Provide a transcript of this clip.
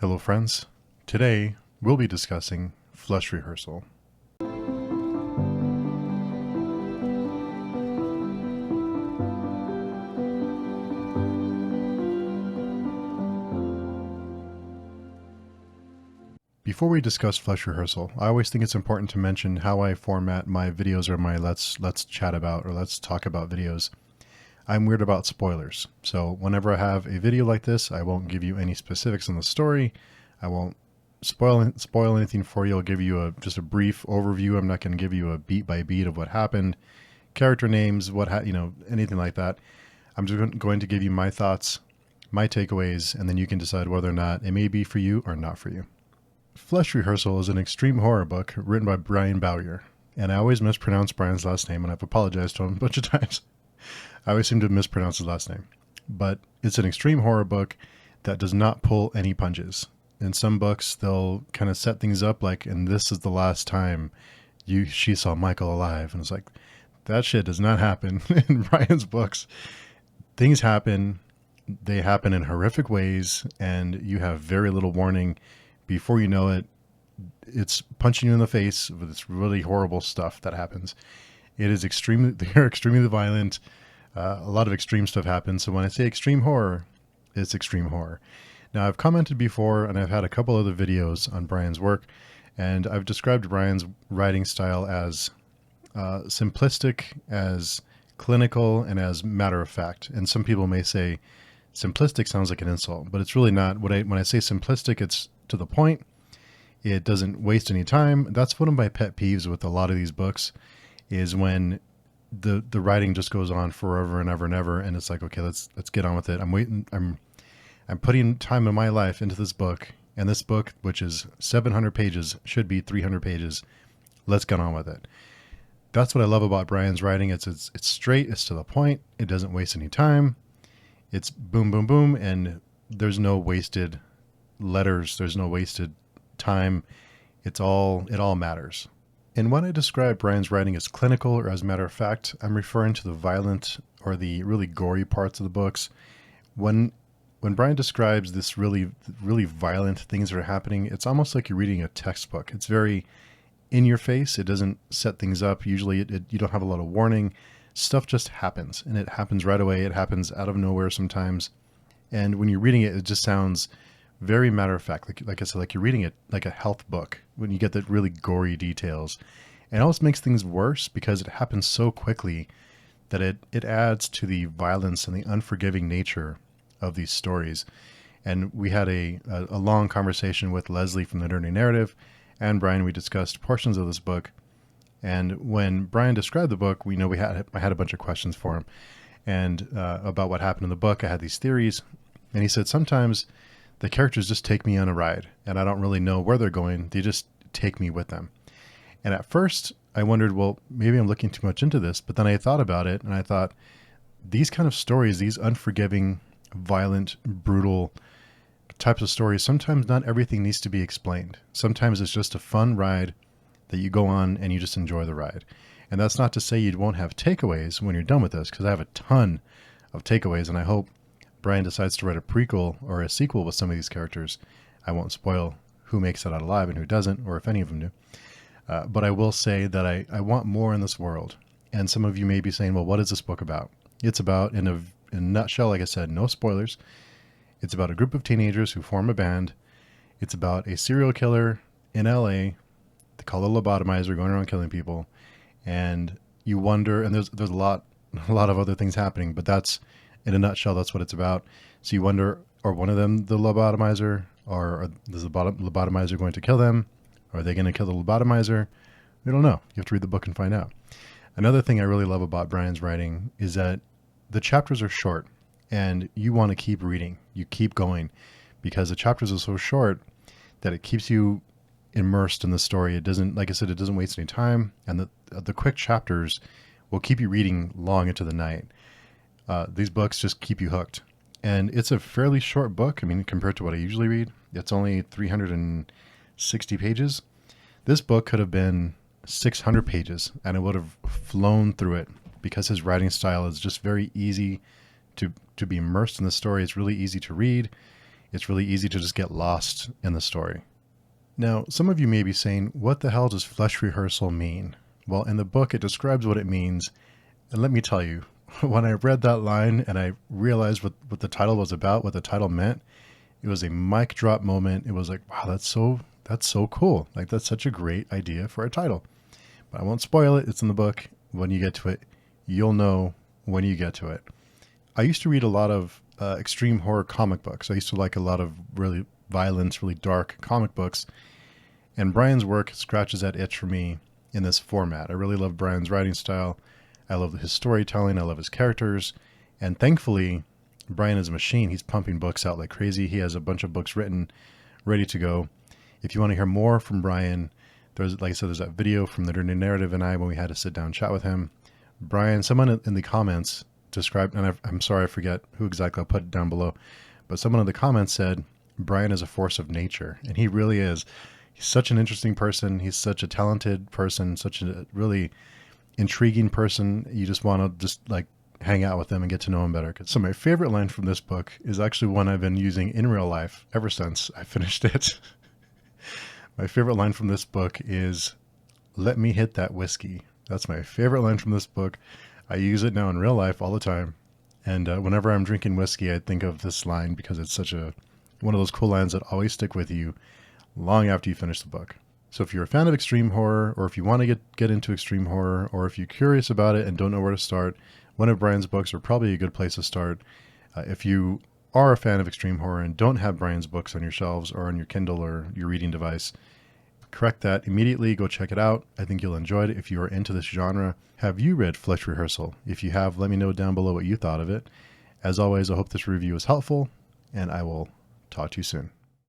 Hello friends, today we'll be discussing flush rehearsal. Before we discuss flush rehearsal, I always think it's important to mention how I format my videos or my let's chat about or let's talk about videos. I'm weird about spoilers, so whenever I have a video like this, I won't give you any specifics on the story. I won't spoil anything for you. I'll give you just a brief overview. I'm not going to give you a beat by beat of what happened, character names, anything like that. I'm just going to give you my thoughts, my takeaways, and then you can decide whether or not it may be for you or not for you. Flush Rehearsal is an extreme horror book written by Bowyer, and I always mispronounce Brian's last name, and I've apologized to him a bunch of times. I always seem to mispronounce his last name. But it's an extreme horror book that does not pull any punches. In some books, they'll kind of set things up like, and this is the last time she saw Michael alive. And it's like, that shit does not happen in Brian's books. Things happen. They happen in horrific ways, and you have very little warning. Before you know it, it's punching you in the face with this really horrible stuff that happens. They're extremely violent. A lot of extreme stuff happens. So when I say extreme horror, it's extreme horror. Now, I've commented before, and I've had a couple other videos on Brian's work, and I've described Brian's writing style as simplistic, as clinical, and as matter of fact. And some people may say simplistic sounds like an insult, but it's really not. When I say simplistic, it's to the point. It doesn't waste any time. That's one of my pet peeves with a lot of these books, is when the writing just goes on forever and ever and ever, and it's like, okay, let's get on with it. I'm putting time in my life into this book, and this book, which is 700 pages, should be 300 pages. Let's get on with it. That's what I love about Brian's writing. It's straight, it's to the point, it doesn't waste any time. It's boom, boom, boom, and there's no wasted letters, there's no wasted time. It all matters. And when I describe Brian's writing as clinical or as a matter of fact, I'm referring to the violent or the really gory parts of the books. When Brian describes this really, really violent things that are happening, it's almost like you're reading a textbook. It's very in your face. It doesn't set things up. Usually you don't have a lot of warning. Stuff just happens, and it happens right away. It happens out of nowhere sometimes. And when you're reading it, it just sounds very matter of fact. Like I said, like you're reading it like a health book when you get the really gory details. And it almost makes things worse because it happens so quickly that it adds to the violence and the unforgiving nature of these stories. And we had a long conversation with Leslie from the Nerdy Narrative and Brian. We discussed portions of this book. And when Brian described the book, I had a bunch of questions for him and about what happened in the book. I had these theories, and he said, sometimes the characters just take me on a ride, and I don't really know where they're going. They just take me with them. And at first, I wondered, well, maybe I'm looking too much into this. But then I thought about it, and I thought, these kind of stories, these unforgiving, violent, brutal types of stories, sometimes not everything needs to be explained. Sometimes it's just a fun ride that you go on and you just enjoy the ride. And that's not to say you won't have takeaways when you're done with this, because I have a ton of takeaways, and I hope Brian decides to write a prequel or a sequel with some of these characters. I won't spoil who makes it out alive and who doesn't, or if any of them do. But I will say that I want more in this world. And some of you may be saying, well, what is this book about? It's about, in a nutshell, like I said, no spoilers. It's about a group of teenagers who form a band. It's about a serial killer in LA, called a lobotomizer, going around killing people. And you wonder, and there's a lot of other things happening, but that's, in a nutshell, that's what it's about. So you wonder, are one of them the lobotomizer, or is the lobotomizer going to kill them? Are they going to kill the lobotomizer? We don't know. You have to read the book and find out. Another thing I really love about Brian's writing is that the chapters are short, and you want to keep reading. You keep going, because the chapters are so short that it keeps you immersed in the story. It doesn't, like I said, it doesn't waste any time, and the quick chapters will keep you reading long into the night. These books just keep you hooked. And it's a fairly short book. I mean, compared to what I usually read, it's only 360 pages. This book could have been 600 pages, and I would have flown through it, because his writing style is just very easy to be immersed in the story. It's really easy to read. It's really easy to just get lost in the story. Now, some of you may be saying, what the hell does flesh rehearsal mean? Well, in the book, it describes what it means. And let me tell you, when I read that line and I realized what the title was about, what the title meant, it was a mic drop moment. It was like, wow, that's so cool. Like, that's such a great idea for a title. But I won't spoil it. It's in the book. When you get to it, you'll know when you get to it. I used to read a lot of extreme horror comic books. I used to like a lot of really violent, really dark comic books. And Brian's work scratches that itch for me in this format. I really love Brian's writing style. I love his storytelling. I love his characters. And thankfully, Brian is a machine. He's pumping books out like crazy. He has a bunch of books written, ready to go. If you want to hear more from Brian, there's, like I said, there's that video from the Dirty Narrative and I when we had to sit down and chat with him. Brian, someone in the comments described, and I'm sorry I forget who exactly, I'll put it down below, but someone in the comments said Brian is a force of nature, and he really is. He's such an interesting person. He's such a talented person, such a really intriguing person. You just want to just like hang out with him and get to know him better. So my favorite line from this book is actually one I've been using in real life ever since I finished it. My favorite line from this book is, "Let me hit that whiskey." That's my favorite line from this book. I use it now in real life all the time. And whenever I'm drinking whiskey, I think of this line because it's such one of those cool lines that always stick with you long after you finish the book. So if you're a fan of extreme horror, or if you want to get into extreme horror, or if you're curious about it and don't know where to start, one of Brian's books are probably a good place to start. If you are a fan of extreme horror and don't have Brian's books on your shelves or on your Kindle or your reading device, correct that immediately. Go check it out. I think you'll enjoy it if you are into this genre. Have you read Flesh Rehearsal? If you have, let me know down below what you thought of it. As always, I hope this review was helpful, and I will talk to you soon.